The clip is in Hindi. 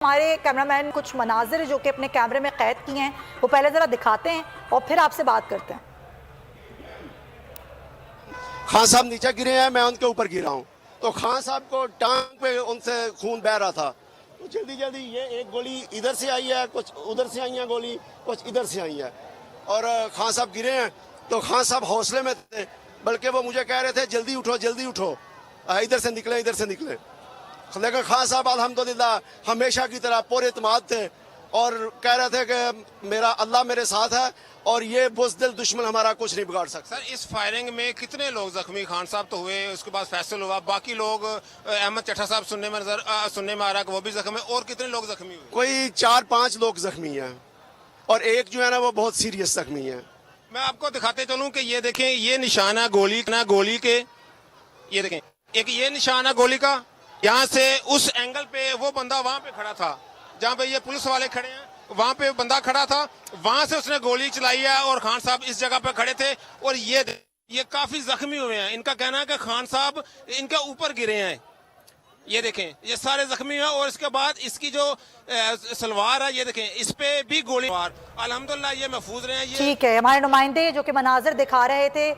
हमारे कैमरामैन कुछ मनाजिर जो कि अपने कैमरे में कैद किए हैं वो पहले ज़रा दिखाते हैं और फिर आपसे बात करते हैं। खान साहब नीचे गिरे हैं, मैं उनके ऊपर गिरा हूँ। तो खान साहब को टांग पे उनसे खून बह रहा था। तो जल्दी जल्दी ये एक गोली इधर से आई है, कुछ उधर से आई है गोली, कुछ इधर से आई है और खान साहब गिरे हैं। तो खान साहब हौसले में थे, बल्कि वो मुझे कह रहे थे जल्दी उठो जल्दी उठो, इधर से निकले इधर से निकले। लेकिन खान साहब अल्हम्दुलिल्लाह हमेशा की तरह पूरे इत्मीनान थे और कह रहे थे कि मेरा अल्लाह मेरे साथ है और ये बुज़दिल दुश्मन हमारा कुछ नहीं बिगाड़ सकता। सर, इस फायरिंग में कितने लोग जख्मी? खान साहब तो हुए, उसके बाद फैसल हुआ, बाकी लोग अहमद चट्टा साहब सुनने में आ रहा कि वो भी जख्मी, और कितने लोग जख्मी हुए? कोई 4-5 लोग जख्मी हैं और एक जो है ना वो बहुत सीरियस जख्मी है। मैं आपको दिखाते चलूं कि ये देखें, ये निशाना गोली के, ये देखें एक ये निशाना गोली का। यहाँ से उस एंगल पे वो बंदा वहां पे खड़ा था जहाँ पे ये पुलिस वाले खड़े हैं, वहां पे बंदा खड़ा था, वहां से उसने गोली चलाई है और खान साहब इस जगह पे खड़े थे और ये काफी जख्मी हुए हैं। इनका कहना है कि खान साहब इनके ऊपर गिरे हैं। ये देखें, ये सारे जख्मी हैं और इसके बाद इसकी जो सलवार है, ये देखें, इस पे भी गोली। अल्हम्दुलिल्लाह ये महफूज रहे हैं। ठीक है, हमारे नुमाइंदे जो कि मनाजिर दिखा रहे थे